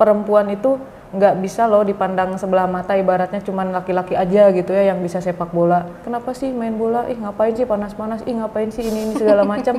perempuan itu nggak bisa loh dipandang sebelah mata, ibaratnya cuman laki-laki aja gitu ya yang bisa sepak bola. Kenapa sih main bola? Ih ngapain sih panas-panas? Ih ngapain sih ini segala macam.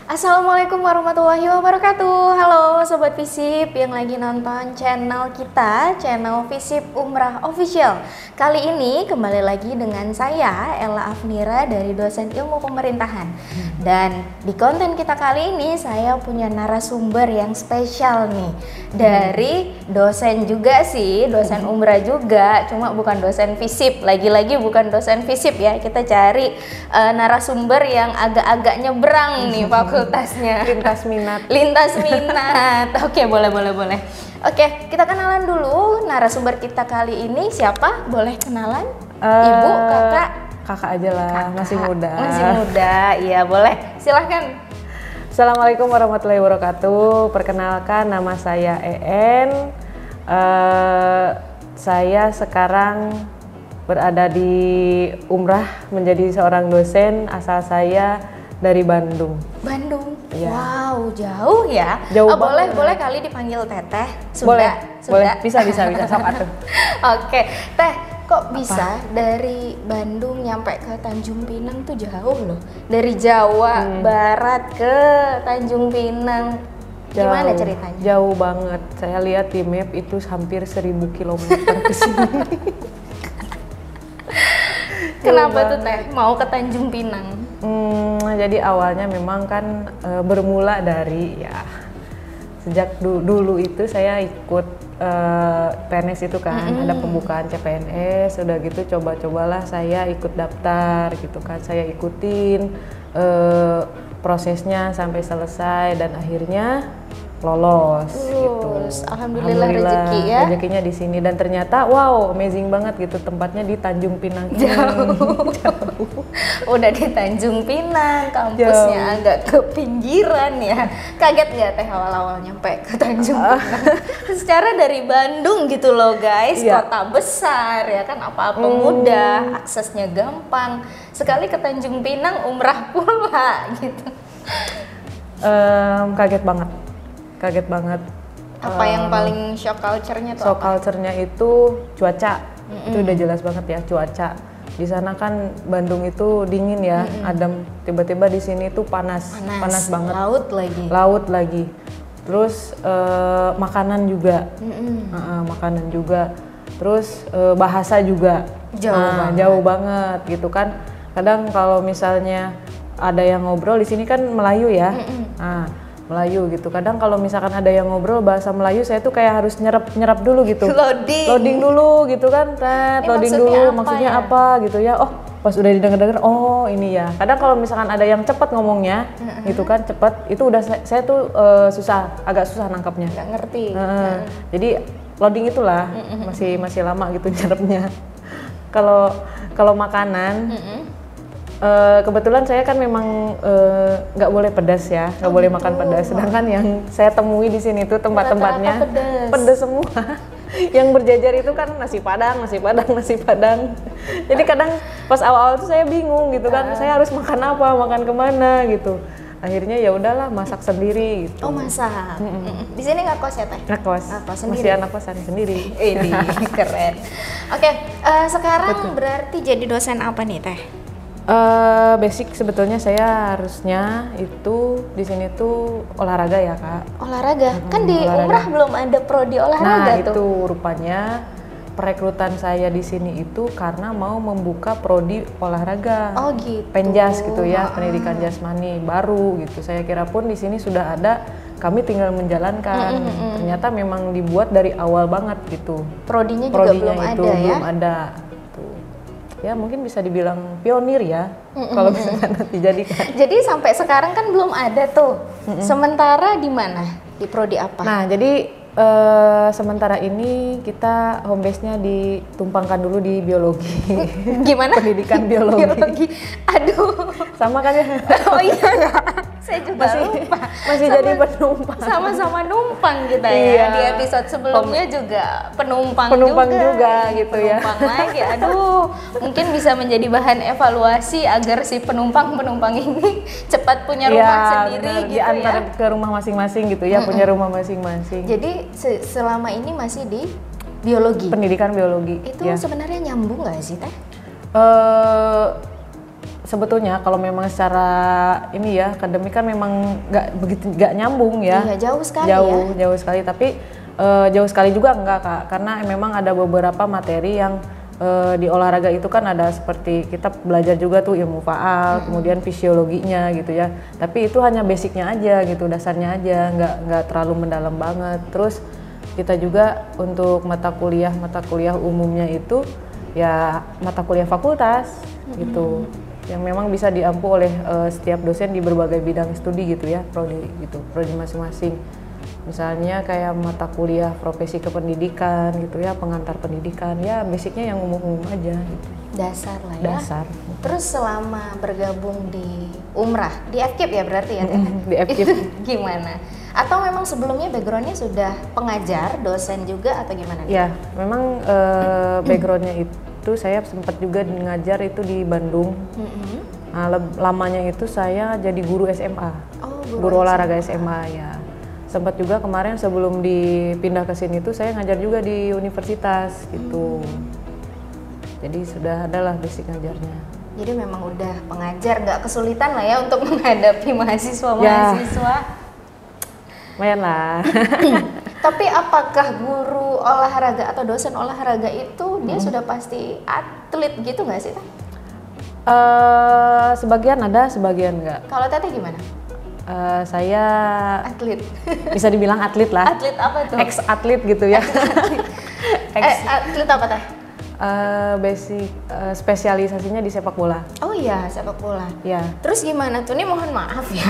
Assalamualaikum warahmatullahi wabarakatuh. Halo Sobat Visip yang lagi nonton channel kita, channel Visip Umrah Official. Kali ini kembali lagi dengan saya, Ella Afnira dari Dosen Ilmu Pemerintahan. Dan di konten kita kali ini saya punya narasumber yang spesial nih. Dari dosen juga sih, dosen umrah juga, cuma bukan dosen Visip. Lagi-lagi bukan dosen Visip ya, kita cari narasumber yang agak-agak nyebrang nih fakultasnya. Lintas minat. Oke, boleh. Oke, kita kenalan dulu narasumber kita kali ini siapa? Boleh kenalan? Ibu, kakak? Kakak aja lah, Kakak. masih muda. Masih muda, iya boleh. Silahkan. Assalamualaikum warahmatullahi wabarakatuh. Perkenalkan, nama saya EN. Saya sekarang berada di Umrah menjadi seorang dosen. Asal saya dari Bandung. Bandung. Ya. Wow, jauh ya. Jauh banget. Boleh kali dipanggil Teteh. Boleh. Sudah. Bisa. Sok atuh. Oke, Teh, kok bisa dari Bandung nyampe ke Tanjung Pinang tuh jauh loh. Dari Jawa Barat ke Tanjung Pinang. Gimana ceritanya? Jauh banget. Saya lihat di map itu hampir 1000 km ke sini. Kenapa tuh Teh mau ke Tanjung Pinang? Jadi awalnya memang kan bermula dari ya sejak dulu itu saya ikut PNS itu kan, ada pembukaan CPNS, udah gitu cobalah saya ikut daftar gitu kan, saya ikutin prosesnya sampai selesai dan akhirnya lolos gitu. Alhamdulillah rezeki ya. Rezekinya di sini dan ternyata wow, amazing banget gitu, tempatnya di Tanjung Pinang ini. Jauh. Udah di Tanjung Pinang, kampusnya agak ke pinggiran ya. Kaget nggak Teh awal-awal nyampe ke Tanjung Pinang? Secara dari Bandung gitu loh guys, kota besar ya kan, apa-apa mudah, aksesnya gampang. Sekali ke Tanjung Pinang umrah pula gitu. Kaget banget. Apa yang paling shock culture-nya tuh? Shock culture-nya itu cuaca. Itu udah jelas banget ya, cuaca. Di sana kan Bandung itu dingin ya, adem. Tiba-tiba di sini tuh panas banget. Laut lagi. Terus makanan juga. Makanan juga. Terus bahasa juga. Jauh banget gitu kan. Kadang kalau misalnya ada yang ngobrol di sini kan Melayu ya. Melayu gitu. Kadang kalau misalkan ada yang ngobrol bahasa Melayu, saya tuh kayak harus nyerap dulu gitu. Loading dulu gitu kan. Loading dulu maksudnya apa gitu ya. Oh, pas udah didengar-dengar, oh ini ya. Kadang kalau misalkan ada yang cepat ngomongnya, gitu kan, cepat, itu udah saya tuh agak susah nangkapnya. Nggak ngerti. Jadi loading itulah masih lama gitu nyerapnya. Kalau makanan kebetulan saya kan memang nggak boleh pedas ya, nggak boleh makan pedas. Sedangkan yang saya temui di sini tuh tempat-tempatnya pedas semua. Yang berjajar itu kan nasi padang. Jadi kadang pas awal-awal tuh saya bingung gitu kan, saya harus makan apa, makan kemana gitu. Akhirnya ya udahlah masak sendiri gitu. Oh masak. Di sini nggak kos ya Teh? Nggak kos. Sendiri. Masih anak kosan sendiri. Ini keren. Oke, sekarang berarti jadi dosen apa nih Teh? Basic sebetulnya saya harusnya itu di sini tuh olahraga ya Kak. Olahraga? Kan di umrah belum ada prodi olahraga tuh. Nah itu rupanya perekrutan saya di sini itu karena mau membuka prodi olahraga. Oh gitu. Penjas gitu ya, pendidikan jasmani baru gitu. Saya kira pun di sini sudah ada, kami tinggal menjalankan. Ternyata memang dibuat dari awal banget gitu. Prodinya juga belum ada ya? Belum ada. Ya mungkin bisa dibilang pionir ya, kalau misalkan nanti jadikan. Jadi sampai sekarang kan belum ada tuh. Sementara di mana? Di prodi apa? Nah jadi sementara ini kita home base-nya ditumpangkan dulu di biologi. Gimana? Pendidikan biologi. Aduh. Sama kan ya? Oh iya. Saya juga lupa. Masih jadi penumpang. Sama-sama numpang kita ya. Di episode sebelumnya juga penumpang juga gitu ya. Penumpang lagi. Aduh, mungkin bisa menjadi bahan evaluasi agar si penumpang-penumpang ini cepat punya rumah sendiri gitu diantar ke rumah masing-masing gitu ya, punya rumah masing-masing. Jadi selama ini masih di biologi. Pendidikan biologi. Itu sebenarnya nyambung nggak sih Teh? Sebetulnya kalau memang secara ini ya akademik kan memang nggak nyambung ya. Iya, jauh sekali jauh sekali, tapi jauh sekali juga enggak Kak, karena memang ada beberapa materi yang di olahraga itu kan ada seperti kita belajar juga tuh ilmu faal, kemudian fisiologinya gitu ya. Tapi itu hanya basicnya aja gitu, dasarnya aja, nggak terlalu mendalam banget. Terus kita juga untuk mata kuliah umumnya itu ya mata kuliah fakultas gitu. Yang memang bisa diampu oleh setiap dosen di berbagai bidang studi gitu ya, prodi masing-masing. Misalnya kayak mata kuliah profesi kependidikan gitu ya, pengantar pendidikan, ya basicnya yang umum-umum aja gitu. Dasar lah ya. Dasar. Terus selama bergabung di Umrah, di FKIP ya berarti ya Teh? Di FKIP. Gimana? Atau memang sebelumnya backgroundnya sudah pengajar, dosen juga atau gimana? Ya, memang backgroundnya itu saya sempat juga ngajar itu di Bandung. Nah, lamanya itu saya jadi guru SMA, guru olahraga SMA ya. Sempat juga kemarin sebelum dipindah ke sini tuh saya ngajar juga di universitas gitu. Jadi sudah adalah basic ngajarnya. Jadi memang udah pengajar, nggak kesulitan lah ya untuk menghadapi mahasiswa-mahasiswa. Lumayan lah. Tapi apakah guru olahraga atau dosen olahraga itu dia sudah pasti atlet gitu nggak sih Teh? Sebagian ada, sebagian enggak. Kalau Teteh gimana? Saya atlet. Bisa dibilang atlet lah. Atlet apa tuh? Ex-atlet gitu ya. Atlet apa Teh? Basic spesialisasinya di sepak bola. Oh iya, sepak bola. Ya. Terus gimana tuh? Ini mohon maaf ya.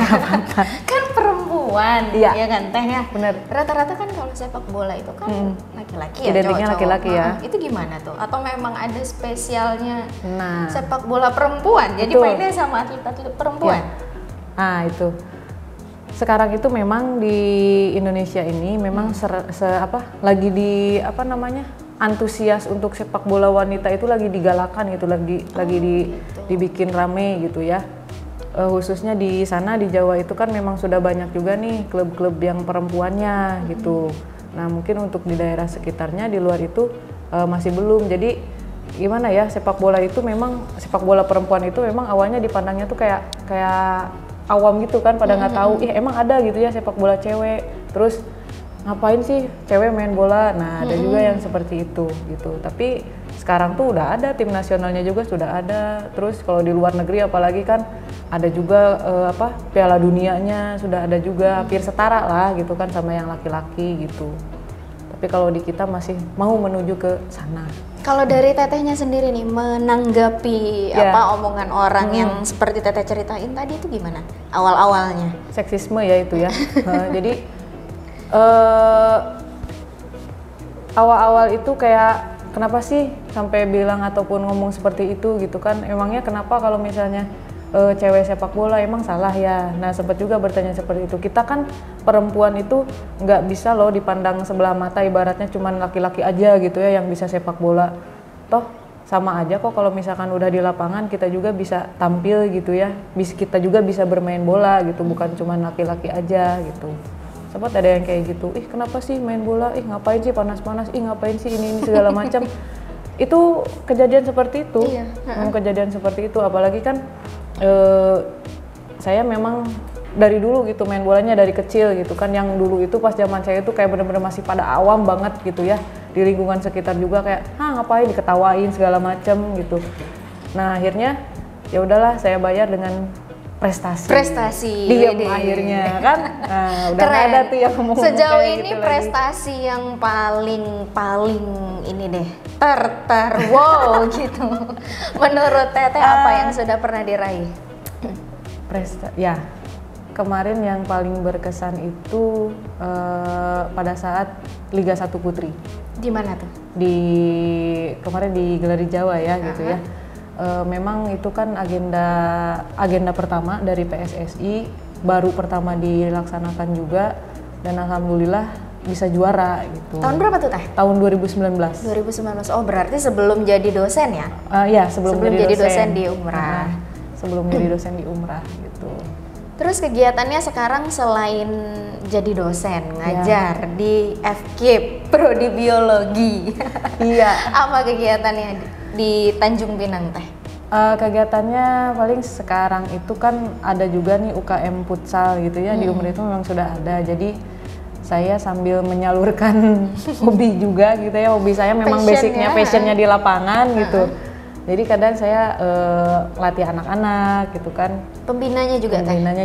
Kan perempuan, ya kan Teh ya. Bener. Rata-rata kan kalau sepak bola itu kan laki-laki ya. Identiknya laki-laki ya. Itu gimana tuh? Atau memang ada spesialnya Nah, sepak bola perempuan? Jadi mainnya sama atlet-atlet perempuan. Ya. Nah itu. Sekarang itu memang di Indonesia ini memang lagi di antusias untuk sepak bola wanita itu lagi digalakan gitu, dibikin rame gitu ya. Khususnya di sana di Jawa itu kan memang sudah banyak juga nih klub-klub yang perempuannya gitu. Nah mungkin untuk di daerah sekitarnya di luar itu masih belum. Jadi gimana ya, sepak bola perempuan itu memang awalnya dipandangnya tuh kayak awam gitu kan, pada nggak tahu emang ada gitu ya sepak bola cewek. Terus ngapain sih cewek main bola? Nah ada juga yang seperti itu gitu. Tapi sekarang tuh udah ada tim nasionalnya juga sudah ada. Terus kalau di luar negeri apalagi kan ada juga Piala Dunianya sudah ada juga, hampir setara lah gitu kan sama yang laki-laki gitu. Tapi kalau di kita masih mau menuju ke sana. Kalau dari Tetehnya sendiri nih menanggapi omongan orang yang seperti Teteh ceritain tadi itu gimana awal-awalnya? Seksisme ya itu ya. Jadi awal-awal itu kayak kenapa sih sampai bilang ataupun ngomong seperti itu gitu kan? Emangnya kenapa kalau misalnya cewek sepak bola emang salah ya? Nah sempat juga bertanya seperti itu. Kita kan perempuan itu nggak bisa loh dipandang sebelah mata, ibaratnya cuman laki-laki aja gitu ya yang bisa sepak bola. Toh sama aja kok kalau misalkan udah di lapangan kita juga bisa tampil gitu ya. Kita juga bisa bermain bola gitu, bukan cuman laki-laki aja gitu. Sempat ada yang kayak gitu, kenapa sih main bola, ngapain sih panas-panas, ngapain sih ini segala macam. Itu kejadian seperti itu, kejadian seperti itu. Apalagi kan saya memang dari dulu gitu main bolanya dari kecil gitu kan. Yang dulu itu pas zaman saya itu kayak bener-bener masih pada awam banget gitu ya. Di lingkungan sekitar juga kayak ngapain, diketawain segala macam gitu. Nah akhirnya ya udahlah saya bayar dengan prestasi. Diam akhirnya kan. Nah, udah Keren. Ada tuh yang ngomong sejauh kayak ini gitu prestasi lagi. Yang paling ini deh wow gitu. Menurut Teteh apa yang sudah pernah diraih? Ya kemarin yang paling berkesan itu pada saat Liga 1 Putri. Di mana tuh? Kemarin di Gelar di Jawa ya gitu ya. Memang itu kan agenda pertama dari PSSI baru pertama dilaksanakan juga, dan alhamdulillah bisa juara gitu. Tahun berapa tuh Teh? Tahun 2019. 2019. Oh berarti sebelum jadi dosen ya? Iya, sebelum jadi dosen di Umrah. Sebelum jadi dosen di Umrah gitu. Terus kegiatannya sekarang selain jadi dosen, ngajar di FKIP, Prodi Biologi. Iya. Apa kegiatannya di Tanjung Pinang Teh? Kegiatannya paling sekarang itu kan ada juga nih UKM futsal gitu ya, di Umrah itu memang sudah ada. Jadi saya sambil menyalurkan hobi juga gitu ya, hobi saya memang passionnya di lapangan gitu. Jadi kadang saya latih anak-anak gitu kan. Pembinanya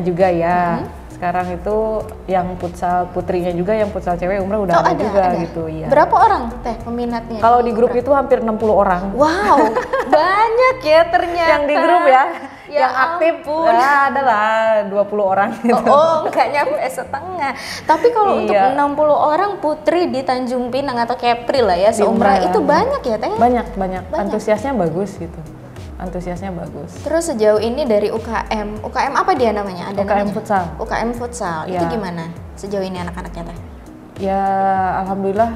juga ya. Sekarang itu yang futsal putrinya juga, yang futsal cewek Umrah udah ada juga gitu ya. Berapa orang Teh peminatnya? Kalau di grup itu hampir 60 orang. Wow, banyak ya ternyata. Yang di grup ya. Ya yang aktif adalah 20 orang gitu. Oh, nggak nyampe setengah. Tapi kalau untuk 60 orang putri di Tanjung Pinang atau Kepri lah ya, seumrah itu banyak ya Teh? Banyak. Antusiasnya bagus gitu. Terus sejauh ini dari UKM apa dia namanya? Ada UKM futsal. UKM futsal. Ya. Itu gimana sejauh ini anak-anaknya Teh? Ya alhamdulillah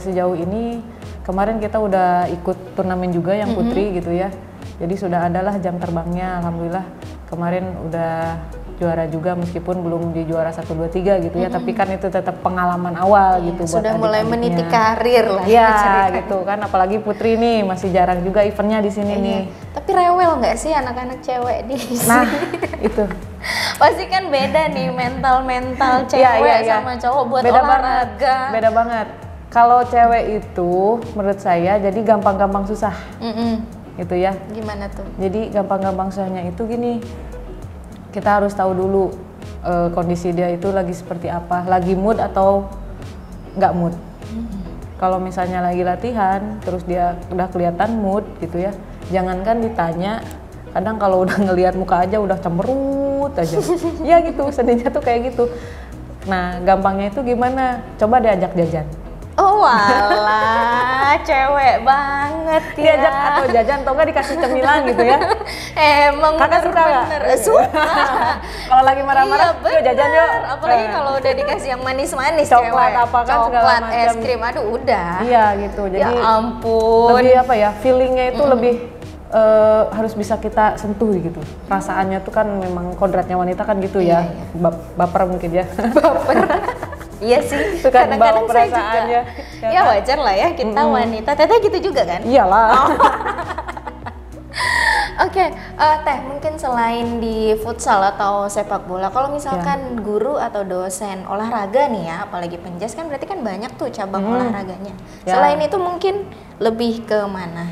sejauh ini kemarin kita udah ikut turnamen juga yang putri gitu ya. Jadi sudah adalah jam terbangnya, alhamdulillah kemarin udah juara juga meskipun belum di juara 1, 2, 3 gitu ya, tapi kan itu tetap pengalaman awal gitu buat sudah mulai meniti adik-adiknya. karir lah ya gitu kan, apalagi putri nih masih jarang juga eventnya di sini nih. Tapi rewel nggak sih anak-anak cewek di sini? Nah itu pasti kan beda nih mental cewek sama cowok buat olahraga. Beda banget. Kalau cewek itu menurut saya jadi gampang-gampang susah. Gitu ya. Gimana tuh? Jadi gampang-gampang susahnya itu gini, kita harus tahu dulu kondisi dia itu lagi seperti apa, lagi mood atau nggak mood. Kalau misalnya lagi latihan, terus dia udah kelihatan mood gitu ya, jangankan ditanya, kadang kalau udah ngelihat muka aja udah cemberut aja. Ya gitu, seninya tuh kayak gitu. Nah gampangnya itu gimana? Coba diajak jajan. Oh walah, cewek banget ya. Diajak atau jajan atau enggak dikasih cemilan gitu ya. Emang Kakak suka nggak? Suka. Kalau lagi marah-marah, yuk jajan yuk. Apalagi kalau udah dikasih yang manis-manis, coklat cewek. apa kan segala macam. Es krim, aduh udah. Iya gitu, jadi ya ampun. Lebih apa ya, feelingnya itu lebih harus bisa kita sentuh gitu. Perasaannya tuh kan memang kodratnya wanita kan gitu ya. Baper mungkin ya. Baper. Iya sih, kadang-kadang saya juga. Ya wajar lah ya, kita wanita. Teteh gitu juga kan? Iyalah. Oke, Teh, mungkin selain di futsal atau sepak bola, kalau misalkan guru atau dosen olahraga nih ya, apalagi penjas kan berarti kan banyak tuh cabang olahraganya. Selain itu mungkin lebih ke mana?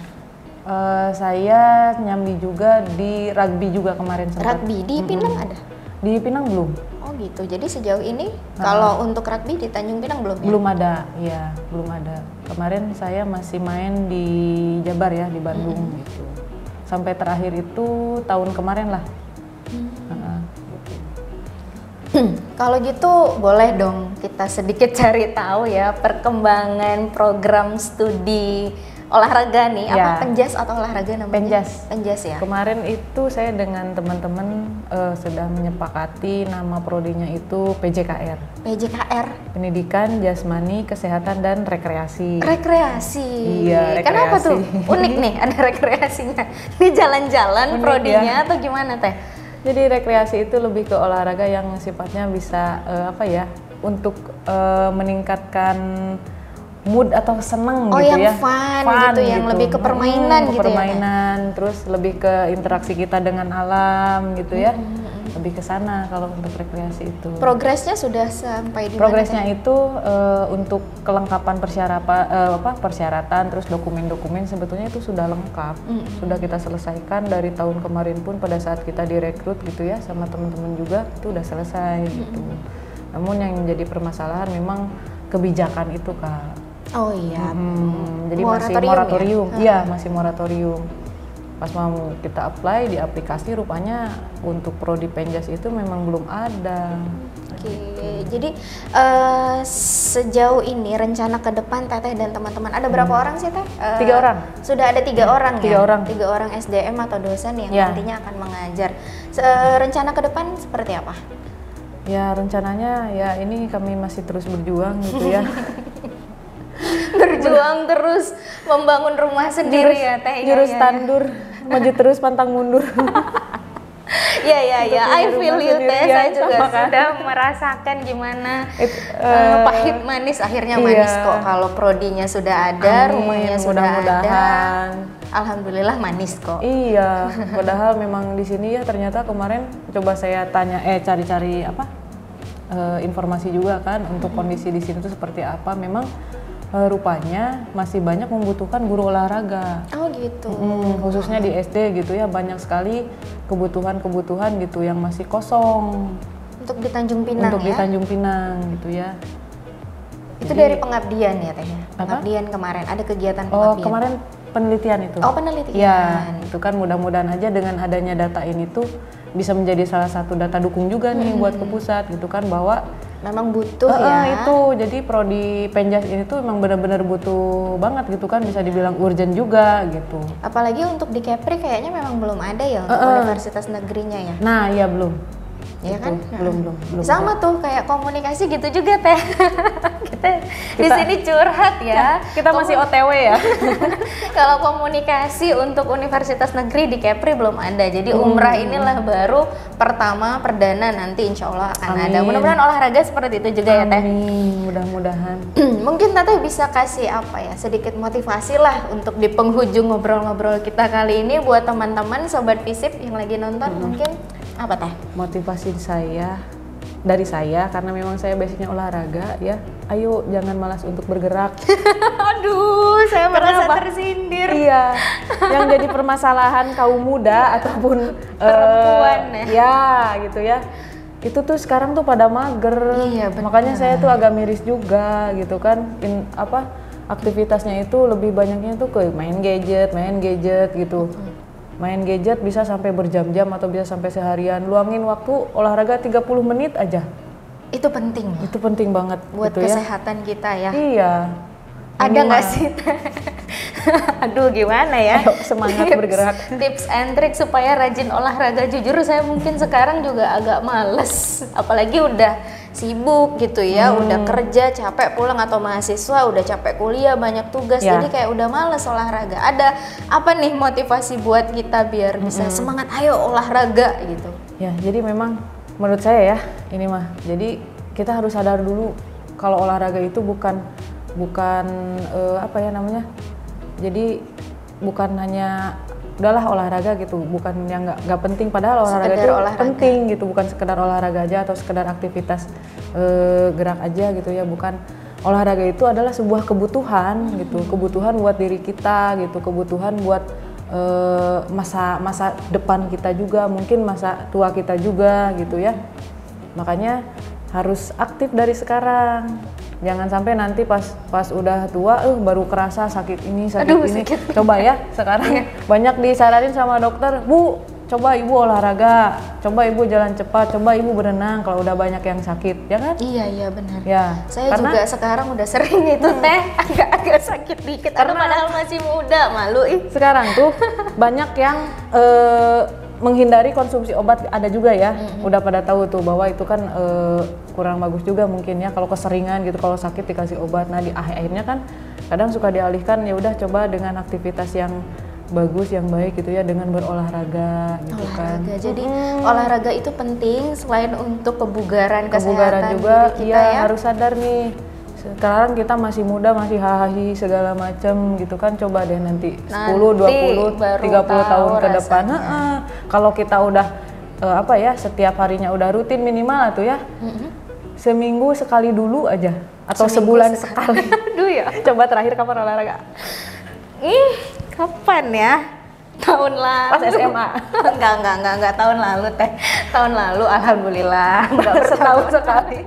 Saya nyambi juga di rugby juga kemarin sempat. Rugby di Pinang ada? Di Pinang belum. Oh gitu. Jadi sejauh ini kalau untuk rugby di Tanjung Pinang belum ya? Belum ada, ya belum ada. Kemarin saya masih main di Jabar ya, di Bandung gitu. Sampai terakhir itu tahun kemarin lah. Kalau gitu boleh dong kita sedikit cari tahu ya perkembangan program studi olahraga nih, apa penjas atau olahraga namanya? Penjas ya. Kemarin itu saya dengan teman-teman sudah menyepakati nama prodinya itu PJKR. PJKR. Pendidikan Jasmani, Kesehatan dan Rekreasi. Rekreasi. Iya, rekreasi. Kenapa tuh? Unik nih ada rekreasinya. Ini jalan-jalan prodinya atau gimana Teh? Jadi rekreasi itu lebih ke olahraga yang sifatnya bisa untuk meningkatkan mood atau seneng gitu ya. Yang fun gitu, yang lebih ke permainan gitu permainan, terus lebih ke interaksi kita dengan alam gitu ya. Lebih ke sana kalau untuk rekreasi itu. Progresnya sudah sampai di mana? Progresnya itu untuk kelengkapan persyaratan terus dokumen-dokumen sebetulnya itu sudah lengkap. Sudah kita selesaikan dari tahun kemarin pun pada saat kita direkrut gitu ya sama teman-teman juga itu udah selesai gitu. Namun yang menjadi permasalahan memang kebijakan itu Kak. Oh iya. Jadi masih moratorium. Iya, masih moratorium. Pas mau kita apply di aplikasi, rupanya untuk prodi Penjas itu memang belum ada. Oke, jadi sejauh ini rencana ke depan Teteh dan teman-teman ada berapa orang sih Teh? 3 orang. Sudah ada 3 orang ya? 3 orang. 3 orang SDM atau dosen yang nantinya akan mengajar. Rencana ke depan seperti apa? Ya rencananya ya ini kami masih terus berjuang gitu ya. Berjuang terus membangun rumah sendiri ya Teh. Jurus tandur, maju terus pantang mundur. Ya, I feel you Teh, saya juga sudah merasakan gimana pahit manis, akhirnya manis kok kalau prodinya sudah ada, rumahnya sudah ada. Alhamdulillah manis kok. Iya, padahal memang di sini ya ternyata kemarin coba saya tanya cari-cari informasi juga kan untuk kondisi di sini tuh seperti apa. Memang rupanya masih banyak membutuhkan guru olahraga. Oh gitu. Khususnya di SD gitu ya, banyak sekali kebutuhan gitu yang masih kosong. Untuk di Tanjung Pinang Untuk di Tanjung Pinang gitu ya. Itu jadi, dari pengabdian ya Teh? Pengabdian kemarin, ada kegiatan pengabdian? Oh kemarin penelitian itu. Oh penelitian. Ya, itu kan mudah-mudahan aja dengan adanya data ini tuh bisa menjadi salah satu data dukung juga nih buat ke pusat gitu kan, bahwa memang butuh ya. Itu jadi prodi Penjas ini tuh memang benar-benar butuh banget gitu kan, bisa dibilang urgent juga gitu. Apalagi untuk di Kepri kayaknya memang belum ada ya untuk universitas negerinya ya. Nah iya belum. Ya kan? Belum. Sama tuh kayak komunikasi gitu juga Teh. kita di sini curhat ya. Kita masih OTW ya. Kalau komunikasi untuk universitas negeri di Kepri belum ada. Jadi umrah inilah baru pertama perdana, nanti insya Allah akan ada. Mudah-mudahan olahraga seperti itu juga ya Teh. Mudah-mudahan. Mungkin Teteh bisa kasih sedikit motivasi lah untuk di penghujung ngobrol-ngobrol kita kali ini buat teman-teman sobat Visip yang lagi nonton. Mungkin apa Teh? Motivasi dari saya karena memang saya basicnya olahraga ya. Ayo jangan malas untuk bergerak. Aduh, saya merasa tersindir. Iya. Yang jadi permasalahan kaum muda ataupun perempuan ya gitu ya. Itu tuh sekarang tuh pada mager. Iya, betul. Makanya saya tuh agak miris juga gitu kan. Aktivitasnya itu lebih banyaknya tuh ke main gadget gitu. Main gadget bisa sampai berjam-jam atau bisa sampai seharian. Luangin waktu olahraga 30 menit aja. Itu penting. Itu penting banget buat gitu kesehatan kita ya. Iya. Ada nggak sih? Aduh gimana ya? Ayo, semangat bergerak. Tips and trick supaya rajin olahraga. Jujur saya mungkin sekarang juga agak males. Apalagi udah sibuk gitu ya, udah kerja capek pulang, atau mahasiswa udah capek kuliah banyak tugas, jadi kayak udah males olahraga. Ada apa nih motivasi buat kita biar bisa semangat ayo olahraga gitu? Ya jadi memang menurut saya ya ini mah, jadi kita harus sadar dulu kalau olahraga itu bukan jadi bukan hanya udahlah olahraga gitu, bukan yang nggak penting, padahal olahraga itu penting gitu, bukan sekedar olahraga aja atau sekedar aktivitas gerak aja gitu ya, bukan. Olahraga itu adalah sebuah kebutuhan gitu, kebutuhan buat diri kita gitu, kebutuhan buat masa depan kita juga, mungkin masa tua kita juga gitu ya. Makanya harus aktif dari sekarang. Jangan sampai nanti pas udah tua baru kerasa sakit ini sakit ini. Coba ya sekarang banyak disaranin sama dokter, Bu, coba ibu olahraga, coba ibu jalan cepat, coba ibu berenang kalau udah banyak yang sakit, ya kan? Iya benar. Ya, saya juga sekarang udah sering itu Teh, agak sakit dikit, karena padahal masih muda, malu Sekarang tuh banyak yang menghindari konsumsi obat, ada juga ya. Udah pada tahu tuh bahwa itu kan kurang bagus juga mungkin ya kalau keseringan gitu, kalau sakit dikasih obat. Nah di akhirnya kan kadang suka dialihkan, ya udah coba dengan aktivitas yang bagus, yang baik gitu ya, dengan berolahraga gitu kan. Jadi olahraga itu penting selain untuk kebugaran kesehatan juga diri kita ya. Harus sadar nih. Sekarang kita masih muda, masih hahaha segala macam gitu kan. Coba deh nanti 10, 20, 30 tahun ke depan. Kalau kita udah setiap harinya udah rutin minimal tuh ya. Seminggu sekali dulu aja atau sebulan sekali. Aduh ya. Coba terakhir kapan olahraga? Kapan ya? Tahun lalu. Pas SMA. Enggak tahun lalu Teh. Tahun lalu alhamdulillah baru setahun sekali.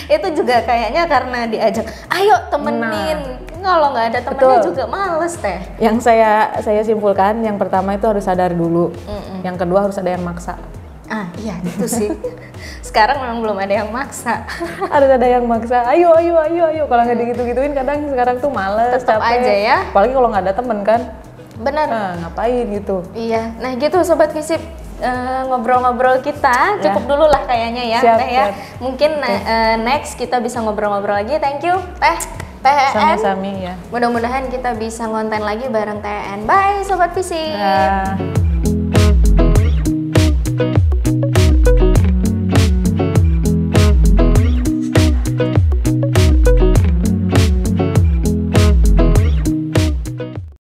Itu juga kayaknya karena diajak, ayo temenin. kalau nggak ada temennya juga males Teh. Yang saya simpulkan, yang pertama itu harus sadar dulu. Yang kedua harus ada yang maksa. Iya itu sih. Sekarang memang belum ada yang maksa. Harus ada yang maksa. Ayo. Kalau nggak digitu-gituin kadang sekarang tuh males, tetap capek. aja ya. Apalagi kalau nggak ada temen kan. Benar. Nah, ngapain gitu. Iya. Nah gitu Sobat Visip, ngobrol-ngobrol kita cukup dulu lah kayaknya ya. Siap, Teh ya. Mungkin next kita bisa ngobrol-ngobrol lagi. Thank you Teh. TEN. Sami-sami ya. Mudah-mudahan kita bisa ngonten lagi bareng TEN. Bye Sobat Visip.